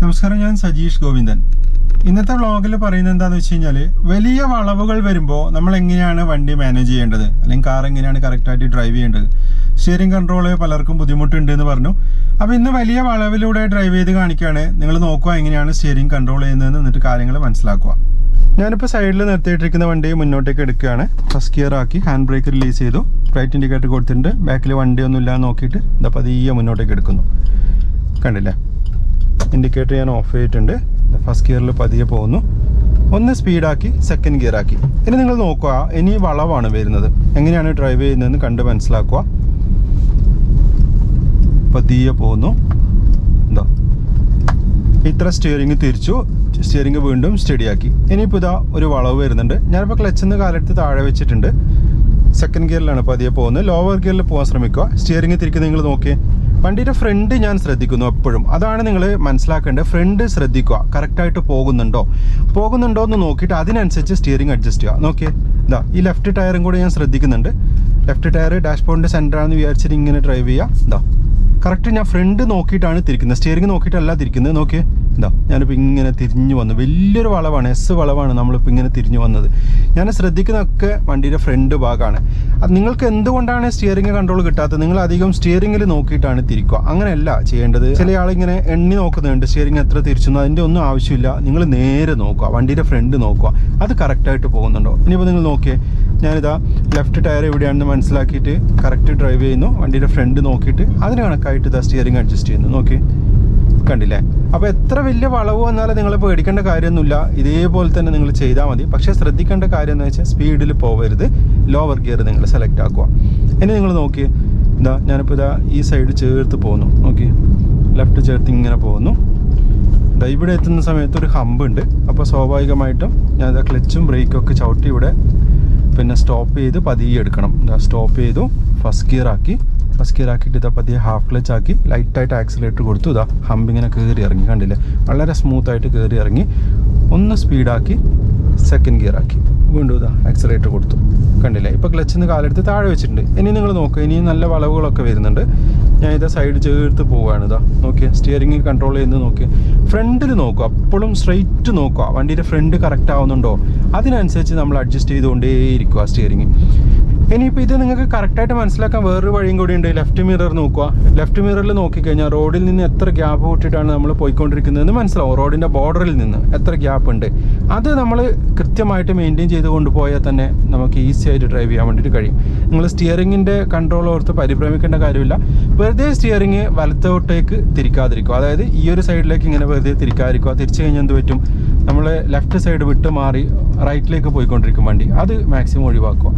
നമസ്കാരം, ഞാൻ സജീഷ് ഗോവിന്ദൻ. ഇന്നത്തെ വ്ളോഗിൽ പറയുന്നത് എന്താണെന്ന് വെച്ച് കഴിഞ്ഞാൽ, വലിയ വളവുകൾ വരുമ്പോൾ നമ്മൾ എങ്ങനെയാണ് വണ്ടി മാനേജ് ചെയ്യേണ്ടത്, അല്ലെങ്കിൽ കാർ എങ്ങനെയാണ് കറക്റ്റായിട്ട് ഡ്രൈവ് ചെയ്യേണ്ടത്. സ്റ്റിയറിംഗ് കൺട്രോൾ പലർക്കും ബുദ്ധിമുട്ടുണ്ട് എന്ന് പറഞ്ഞു. അപ്പോൾ ഇന്ന് വലിയ വളവിലൂടെ ഡ്രൈവ് ചെയ്ത് കാണിക്കുകയാണ്. നിങ്ങൾ നോക്കുക എങ്ങനെയാണ് സ്റ്റിയറിംഗ് കൺട്രോൾ ചെയ്യുന്നതെന്ന്, എന്നിട്ട് കാര്യങ്ങൾ മനസ്സിലാക്കുക. ഞാനിപ്പോൾ സൈഡിൽ നിർത്തിയിട്ടിരിക്കുന്ന വണ്ടി മുന്നോട്ടേക്ക് എടുക്കുകയാണ്. ഫസ്റ്റ് ഗിയർ ആക്കി ഹാൻഡ് ബ്രേക്ക് റിലീസ് ചെയ്തു. റൈറ്റ് ഇൻഡിക്കേറ്റർ കൊടുത്തിട്ടുണ്ട്. ബാക്കിൽ വണ്ടിയൊന്നും ഇല്ലാന്ന് നോക്കിയിട്ട് ഇതാ പതിയെ മുന്നോട്ടേക്ക് എടുക്കുന്നു. കണ്ടില്ലേ, ഇൻഡിക്കേറ്റർ ഞാൻ ഓഫ് ചെയ്തിട്ടുണ്ട്. ഫസ്റ്റ് ഗിയറിൽ പതിയെ പോകുന്നു. ഒന്ന് സ്പീഡാക്കി സെക്കൻഡ് ഗിയർ ആക്കി. ഇനി നിങ്ങൾ നോക്കുക, ഇനി വളവാണ് വരുന്നത്, എങ്ങനെയാണ് ഡ്രൈവ് ചെയ്യുന്നതെന്ന് കണ്ട് മനസ്സിലാക്കുക. പതിയെ പോകുന്നു. എന്താ ഇത്ര സ്റ്റിയറിംഗ് തിരിച്ചു, സ്റ്റിയറിംഗ് വീണ്ടും സ്റ്റഡിയാക്കി. ഇനിയിപ്പോൾ ഇതാ ഒരു വളവ് വരുന്നുണ്ട്. ഞാനിപ്പോൾ ക്ലച്ചിന്ന് കാലെടുത്ത് താഴെ വെച്ചിട്ടുണ്ട്. സെക്കൻഡ് ഗിയറിലാണ് പതിയെ പോകുന്നത്. ലോവർ ഗിയറിൽ പോകാൻ ശ്രമിക്കുക. സ്റ്റിയറിംഗ് തിരിക്കുന്നത് നിങ്ങൾ നോക്കിയേ. വണ്ടിയുടെ ഫ്രണ്ട് ഞാൻ ശ്രദ്ധിക്കുന്നു എപ്പോഴും. അതാണ് നിങ്ങൾ മനസ്സിലാക്കേണ്ടത്. ഫ്രണ്ട് ശ്രദ്ധിക്കുക, കറക്റ്റായിട്ട് പോകുന്നുണ്ടോ എന്ന് നോക്കിയിട്ട് അതിനനുസരിച്ച് സ്റ്റിയറിംഗ് അഡ്ജസ്റ്റ് ചെയ്യുക. നോക്കിയേ, ഇതാ ഈ ലെഫ്റ്റ് ടയറും കൂടെ ഞാൻ ശ്രദ്ധിക്കുന്നുണ്ട്. ലെഫ്റ്റ് ടയർ ഡാഷ്ബോർഡിൻ്റെ സെൻറ്ററാണെന്ന് വിചാരിച്ചിട്ട് ഇങ്ങനെ ഡ്രൈവ് ചെയ്യുക. ഇതാ കറക്റ്റ് ഞാൻ ഫ്രണ്ട് നോക്കിയിട്ടാണ് തിരിക്കുന്നത്, സ്റ്റിയറിംഗ് നോക്കിയിട്ടല്ല തിരിക്കുന്നത്. നോക്കിയേ, ഇതാ ഞാനിപ്പോൾ ഇങ്ങനെ തിരിഞ്ഞു വന്നു. വലിയൊരു വളവാണ്, എസ് വളവാണ് നമ്മളിപ്പോൾ ഇങ്ങനെ തിരിഞ്ഞു വന്നത്. ഞാൻ ശ്രദ്ധിക്കുന്നതൊക്കെ വണ്ടിയുടെ ഫ്രണ്ട് ഭാഗമാണ്. അത് നിങ്ങൾക്ക് എന്തുകൊണ്ടാണ് സ്റ്റിയറിംഗ് കൺട്രോൾ കിട്ടാത്തത്? നിങ്ങൾ അധികം സ്റ്റിയറിംഗിൽ നോക്കിയിട്ടാണ് തിരിക്കുക. അങ്ങനെയല്ല ചെയ്യേണ്ടത്. ചില ആളിങ്ങനെ എണ്ണി നോക്കുന്നുണ്ട് സ്റ്റിയറിംഗ് എത്ര തിരിച്ചു. അതിൻ്റെ ഒന്നും ആവശ്യമില്ല. നിങ്ങൾ നേരെ നോക്കുക, വണ്ടിയുടെ ഫ്രണ്ട് നോക്കുക, അത് കറക്റ്റായിട്ട് പോകുന്നുണ്ടോ. ഇനിയിപ്പോൾ നിങ്ങൾ നോക്കിയേ, ഞാനിതാ ലെഫ്റ്റ് ടയർ എവിടെയാണെന്ന് മനസ്സിലാക്കിയിട്ട് കറക്റ്റ് ഡ്രൈവ് ചെയ്യുന്നു. വണ്ടിയുടെ ഫ്രണ്ട് നോക്കിയിട്ട് അതിന് കണക്കായിട്ട് ഇതാ സ്റ്റിയറിംഗ് അഡ്ജസ്റ്റ് ചെയ്യുന്നു. നോക്കി, കണ്ടില്ലേ? അപ്പോൾ എത്ര വലിയ വളവ് വന്നാലും നിങ്ങൾ പേടിക്കേണ്ട കാര്യമൊന്നുമില്ല. ഇതേപോലെ തന്നെ നിങ്ങൾ ചെയ്താൽ മതി. പക്ഷേ ശ്രദ്ധിക്കേണ്ട കാര്യം എന്ന് വെച്ചാൽ സ്പീഡിൽ പോകരുത്. ലോവർ ഗിയർ നിങ്ങൾ സെലക്ട് ആക്കുക. ഇനി നിങ്ങൾ നോക്കി, ഇതാ ഞാനിപ്പോൾ ഇതാ ഈ സൈഡ് ചേർത്ത് പോകുന്നു. നോക്കി, ലെഫ്റ്റ് ചേർത്ത് ഇങ്ങനെ പോകുന്നു. ഇതാ ഇവിടെ എത്തുന്ന സമയത്ത് ഒരു ഹമ്പ് ഉണ്ട്. അപ്പോൾ സ്വാഭാവികമായിട്ടും ഞാനിതാ ക്ലച്ചും ബ്രേക്കൊക്കെ ചവിട്ടി ഇവിടെ പിന്നെ സ്റ്റോപ്പ് ചെയ്ത് പതിയെ എടുക്കണം. ഇതാ സ്റ്റോപ്പ് ചെയ്തു, ഫസ്റ്റ് ഗിയർ ആക്കി. ഫസ്റ്റ് ഗിയർ ആക്കിയിട്ട് ഇതാ പതിയെ ഹാഫ് ക്ലച്ച് ആക്കി ലൈറ്റായിട്ട് ആക്സിലേറ്റർ കൊടുത്തു. ഇതാ ഹമ്പ് ഇങ്ങനെ കയറി ഇറങ്ങി. കണ്ടില്ലേ, വളരെ സ്മൂത്തായിട്ട് കയറി ഇറങ്ങി. ഒന്ന് സ്പീഡാക്കി സെക്കൻഡ് ഗിയർ ആക്കി വീണ്ടും ഇതാ ആക്സിലേറ്റർ കൊടുത്തു. കണ്ടില്ലേ, ഇപ്പോൾ ക്ലച്ചിൽ നിന്ന് കാലെടുത്ത് താഴെ വെച്ചിട്ടുണ്ട്. ഇനി നിങ്ങൾ നോക്കുക, ഇനിയും നല്ല വളവുകളൊക്കെ വരുന്നുണ്ട്. ഞാൻ ഇതാ സൈഡ് ചേർത്ത് പോവുകയാണ്. ഇതാ നോക്കിയേ, സ്റ്റിയറിംഗ് കൺട്രോൾ ചെയ്യുന്നത് നോക്കിയേ. ഫ്രണ്ടിൽ നോക്കുക, അപ്പോഴും സ്ട്രെയിറ്റ് നോക്കുക, വണ്ടിയുടെ ഫ്രണ്ട് കറക്റ്റ് ആവുന്നുണ്ടോ. അതിനനുസരിച്ച് നമ്മൾ അഡ്ജസ്റ്റ് ചെയ്തുകൊണ്ടേയിരിക്കുക സ്റ്റിയറിംഗ്. ഇനിയിപ്പോൾ ഇത് നിങ്ങൾക്ക് കറക്റ്റായിട്ട് മനസ്സിലാക്കാൻ വേറൊരു വഴിയും കൂടി ഉണ്ട്. ലെഫ്റ്റ് മിറർ നോക്കുക. ലെഫ്റ്റ് മിററിൽ നോക്കിക്കഴിഞ്ഞാൽ റോഡിൽ നിന്ന് എത്ര ഗ്യാപ്പ് വിട്ടിട്ടാണ് നമ്മൾ പോയിക്കൊണ്ടിരിക്കുന്നതെന്ന് മനസ്സിലാവും. റോഡിൻ്റെ ബോർഡറിൽ നിന്ന് എത്ര ഗ്യാപ്പ് ഉണ്ട്. അത് നമ്മൾ കൃത്യമായിട്ട് മെയിൻറ്റെയിൻ ചെയ്ത് കൊണ്ടുപോയാൽ തന്നെ നമുക്ക് ഈസി ആയിട്ട് ഡ്രൈവ് ചെയ്യാൻ വേണ്ടിയിട്ട് കഴിയും. നിങ്ങൾ സ്റ്റിയറിങ്ങിൻ്റെ കൺട്രോൾ ഓർത്ത് പരിഭ്രമിക്കേണ്ട കാര്യമില്ല. വെറുതെ സ്റ്റിയറിങ് വലത്തോട്ടേക്ക് തിരിക്കാതിരിക്കുക. അതായത് ഈ ഒരു സൈഡിലേക്ക് ഇങ്ങനെ വെറുതെ തിരിക്കാതിരിക്കുക. തിരിച്ചു കഴിഞ്ഞാൽ എന്ത് പറ്റും, നമ്മൾ ലെഫ്റ്റ് സൈഡ് വിട്ട് മാറി റൈറ്റിലേക്ക് പോയിക്കൊണ്ടിരിക്കും വണ്ടി. അത് മാക്സിമം ഒഴിവാക്കുക.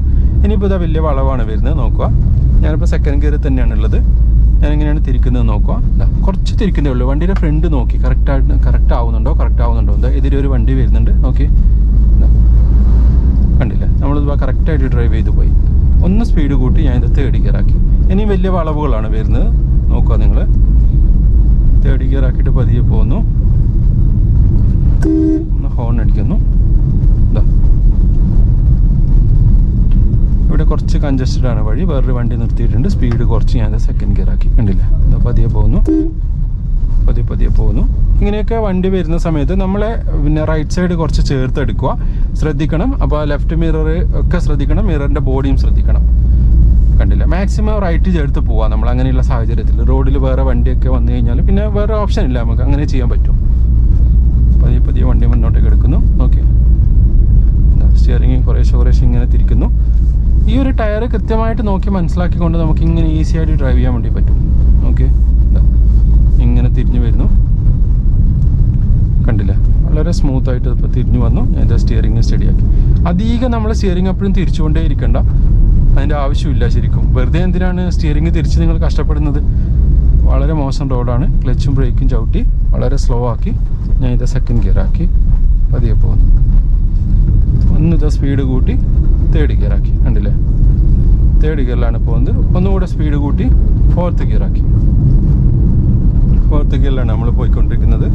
ഇനിയിപ്പോൾ ഇതാ വലിയ വളവാണ് വരുന്നത്. നോക്കുക, ഞാനിപ്പോൾ സെക്കൻഡ് ഗിയറിൽ തന്നെയാണുള്ളത്. ഞാനെങ്ങനെയാണ് തിരിക്കുന്നത് നോക്കുക. ഇതാ കുറച്ച് തിരിക്കുന്നേ ഉള്ളൂ. വണ്ടിയുടെ ഫ്രണ്ട് നോക്കി കറക്റ്റ് ആവുന്നുണ്ടോ. എന്താ എതിരെ ഒരു വണ്ടി വരുന്നുണ്ട്. നോക്കി, കണ്ടില്ല, നമ്മളിത് കറക്റ്റായിട്ട് ഡ്രൈവ് ചെയ്ത് പോയി. ഒന്ന് സ്പീഡ് കൂട്ടി ഞാൻ ഇത് തേർഡ് ഗിയർ ആക്കി. ഇനി വലിയ വളവുകളാണ് വരുന്നത്. നോക്കുക, നിങ്ങൾ തേർഡ് ഗിയർ ആക്കിയിട്ട് പതിയെ പോകുന്നു. ഒന്ന് ഹോൺ അടിക്കുന്നു. ഇതാ ഇവിടെ കുറച്ച് കൺജസ്റ്റഡ് ആണ് വഴി. വേറൊരു വണ്ടി നിർത്തിയിട്ടുണ്ട്. സ്പീഡ് കുറച്ച് ഞാൻ സെക്കൻഡ് ഗിയർ ആക്കി. കണ്ടില്ല, ഇതാ പതിയെ പോകുന്നു. പതിയെ പോകുന്നു. ഇങ്ങനെയൊക്കെ വണ്ടി വരുന്ന സമയത്ത് നമ്മളെ പിന്നെ റൈറ്റ് സൈഡ് കുറച്ച് ചേർത്തെടുക്കുക. ശ്രദ്ധിക്കണം. അപ്പോൾ ലെഫ്റ്റ് മിറർ ഒക്കെ ശ്രദ്ധിക്കണം, മിററിൻ്റെ ബോഡിയും ശ്രദ്ധിക്കണം. കണ്ടില്ല, മാക്സിമം റൈറ്റ് ചേർത്ത് പോവാം നമ്മൾ അങ്ങനെയുള്ള സാഹചര്യത്തിൽ. റോഡിൽ വേറെ വണ്ടിയൊക്കെ വന്നു കഴിഞ്ഞാൽ പിന്നെ വേറെ ഓപ്ഷൻ ഇല്ല, നമുക്ക് അങ്ങനെ ചെയ്യാൻ പറ്റും. പതിയെ വണ്ടി മുന്നോട്ടേക്ക് എടുക്കുന്നു. ഓക്കെ, സ്റ്റിയറിംഗ് കുറേശ്ശെ ഇങ്ങനെ തിരിക്കുന്നു. ഈ ഒരു ടയർ കൃത്യമായിട്ട് നോക്കി മനസ്സിലാക്കിക്കൊണ്ട് നമുക്ക് ഇങ്ങനെ ഈസി ആയിട്ട് ഡ്രൈവ് ചെയ്യാൻ വേണ്ടി പറ്റും. ഓക്കെ, ഇങ്ങനെ തിരിഞ്ഞു വരുന്നു. കണ്ടില്ലേ, വളരെ സ്മൂത്തായിട്ട് ഇപ്പോൾ തിരിഞ്ഞു വന്നു. ഞാൻ സ്റ്റിയറിംഗ് സ്റ്റഡിയാക്കി. അധികം നമ്മൾ സ്റ്റിയറിംഗ് എപ്പോഴും തിരിച്ചുകൊണ്ടേ ഇരിക്കണ്ട, അതിൻ്റെ ആവശ്യമില്ല ശരിക്കും. വെറുതെ എന്തിനാണ് സ്റ്റിയറിംഗ് തിരിച്ച് നിങ്ങൾ കഷ്ടപ്പെടുന്നത്? വളരെ മോശം റോഡാണ്. ക്ലച്ചും ബ്രേക്കും ചവിട്ടി വളരെ സ്ലോ ആക്കി ഞാൻ ഇത് സെക്കൻഡ് ഗിയർ ആക്കി പതിയെ പോകുന്നു. ഒന്നിത് സ്പീഡ് കൂട്ടി തേർഡ് ഗിയർ ആക്കി. കണ്ടില്ലേ, തേർഡ് ഗിയറിലാണ് പോകുന്നത്. ഒന്നുകൂടെ സ്പീഡ് കൂട്ടി ഫോർത്ത് ഗിയർ ആക്കി. ഫോർത്ത് ഗിയറിലാണ് നമ്മൾ പോയിക്കൊണ്ടിരിക്കുന്നത്.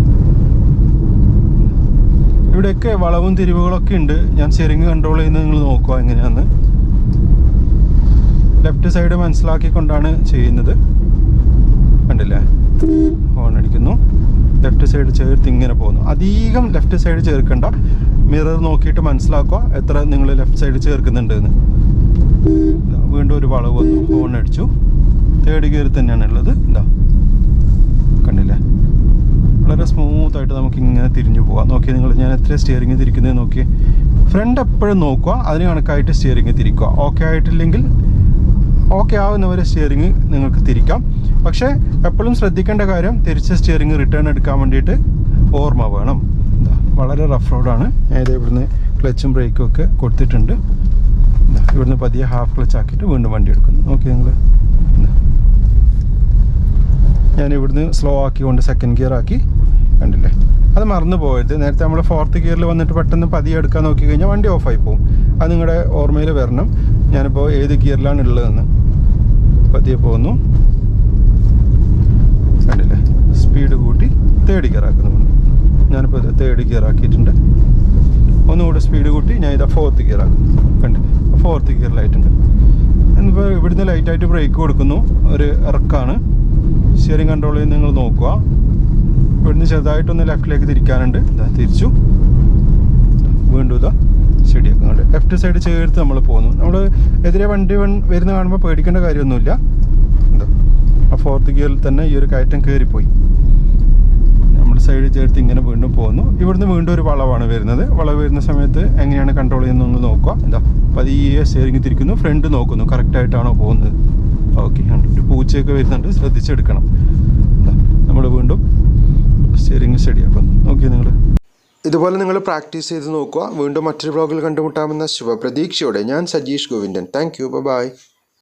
ഇവിടെയൊക്കെ വളവും തിരിവുകളൊക്കെ ഉണ്ട്. ഞാൻ സ്റ്റിയറിംഗ് കൺട്രോൾ ചെയ്യുന്നത് നിങ്ങൾ നോക്കുക എങ്ങനെയാണെന്ന്. ലെഫ്റ്റ് സൈഡ് മനസ്സിലാക്കിക്കൊണ്ടാണ് ചെയ്യുന്നത്. കണ്ടില്ലേ, ഹോൺ അടിക്കുന്നു. ലെഫ്റ്റ് സൈഡ് ചേർത്ത് ഇങ്ങനെ പോകുന്നു. അധികം ലെഫ്റ്റ് സൈഡ് ചേർക്കണ്ട, മിറർ നോക്കിയിട്ട് മനസ്സിലാക്കുക എത്ര നിങ്ങൾ ലെഫ്റ്റ് സൈഡ് ചേർക്കുന്നുണ്ട് എന്ന്. വീണ്ടും ഒരു വളവ് വന്നു, ഹോൺ അടിച്ചു. തേർഡ് ഗിയർ തന്നെയാണ് ഉള്ളത്. ഇതാ കണ്ടില്ലേ, വളരെ സ്മൂത്തായിട്ട് നമുക്ക് ഇങ്ങനെ തിരിഞ്ഞു പോകാം. നോക്കി നിങ്ങൾ, ഞാൻ എത്ര സ്റ്റിയറിംഗ് തിരിക്കുന്നത് നോക്കി. ഫ്രണ്ട് എപ്പോഴും നോക്കുക, അതിന് കണക്കായിട്ട് സ്റ്റിയറിംഗ് തിരിക്കുക. ഓക്കെ ആയിട്ടില്ലെങ്കിൽ ഓക്കെ ആവുന്നവരെ സ്റ്റിയറിംഗ് നിങ്ങൾക്ക് തിരിക്കാം. പക്ഷേ എപ്പോഴും ശ്രദ്ധിക്കേണ്ട കാര്യം, തിരിച്ച സ്റ്റിയറിംഗ് റിട്ടേൺ എടുക്കാൻ വേണ്ടിയിട്ട് ഓർമ്മ വേണം. വളരെ റഫ് റോഡാണ്. ഏത് ഇവിടുന്ന് ക്ലച്ചും ബ്രേക്കും ഒക്കെ കൊടുത്തിട്ടുണ്ട്. ഇവിടുന്ന് പതിയെ ഹാഫ് ക്ലച്ച് ആക്കിയിട്ട് വീണ്ടും വണ്ടി എടുക്കുന്നു. നോക്കി നിങ്ങൾ, ഞാൻ ഇവിടുന്ന് സ്ലോ ആക്കിക്കൊണ്ട് സെക്കൻഡ് ഗിയർ ആക്കി. കണ്ടില്ലേ, അത് മറന്നു പോയത്. നേരത്തെ നമ്മൾ ഫോർത്ത് ഗിയറിൽ വന്നിട്ട് പെട്ടെന്ന് പതിയെ എടുക്കാൻ നോക്കി കഴിഞ്ഞാൽ വണ്ടി ഓഫായി പോകും. അത് നിങ്ങളുടെ ഓർമ്മയിൽ വരണം. ഞാനിപ്പോൾ ഏത് ഗിയറിലാണ് ഉള്ളതെന്ന്. പതിയെ പോകുന്നു, കണ്ടില്ലേ, സ്പീഡ് കൂട്ടി തേർഡ് ഗിയർ ആക്കുന്നുണ്ട്. ഞാനിപ്പോൾ ഇത് തേർഡ് ഗിയർ ആക്കിയിട്ടുണ്ട്. ഒന്നുകൂടെ സ്പീഡ് കൂട്ടി ഞാൻ ഇതാ ഫോർത്ത് ഗിയർ ആക്കും. കണ്ടില്ലേ, ഫോർത്ത് ഗിയറിലായിട്ടുണ്ട്. എന്നിപ്പോൾ ഇവിടുന്ന് ലൈറ്റായിട്ട് ബ്രേക്ക് കൊടുക്കുന്നു. ഒരു ഇറക്കാണ്. സ്റ്റിയറിംഗ് കൺട്രോൾ ചെയ്ത് നിങ്ങൾ നോക്കുക. ഇവിടുന്ന് ചെറുതായിട്ടൊന്ന് ലെഫ്റ്റിലേക്ക് തിരിക്കാനുണ്ട്. ഇതാ തിരിച്ചു, വീണ്ടും ഇതാ ശരിയാക്കുന്നുണ്ട്. ലെഫ്റ്റ് സൈഡ് ചേർത്ത് നമ്മൾ പോകുന്നു. നമ്മൾ എതിരെ വണ്ടി വരുന്ന കാണുമ്പോൾ പേടിക്കേണ്ട കാര്യമൊന്നുമില്ല. എന്താ ആ ഫോർത്ത് ഗിയറിൽ തന്നെ ഈ ഒരു കയറ്റം കയറിപ്പോയി. നമ്മൾ സൈഡ് ചേർത്ത് ഇങ്ങനെ വീണ്ടും പോകുന്നു. ഇവിടുന്ന് വീണ്ടും ഒരു വളവാണ് വരുന്നത്. വളവ് വരുന്ന സമയത്ത് എങ്ങനെയാണ് കൺട്രോൾ ചെയ്യുന്നത് നോക്കുക. എന്താ പതിയെ സ്റ്റിയറിംഗ് തിരിക്കുന്നു, ഫ്രണ്ട് നോക്കുന്നു കറക്റ്റായിട്ടാണോ പോകുന്നത്. ഓക്കെ, ഒരു പൂച്ചയൊക്കെ വരുന്നുണ്ട്, ശ്രദ്ധിച്ചെടുക്കണം. എന്താ നമ്മൾ വീണ്ടും സ്റ്റിയറിംഗ് സ്റ്റഡിയാക്കുന്നു. നോക്കി നിങ്ങൾ. ഇതുപോലെ നിങ്ങൾ പ്രാക്ടീസ് ചെയ്ത് നോക്കുക. വീണ്ടും മറ്റൊരു വ്ളോഗിൽ കണ്ടുമുട്ടാമെന്ന ശുഭപ്രതീക്ഷയോടെ ഞാൻ Sajeesh Govindan. Thank you, by.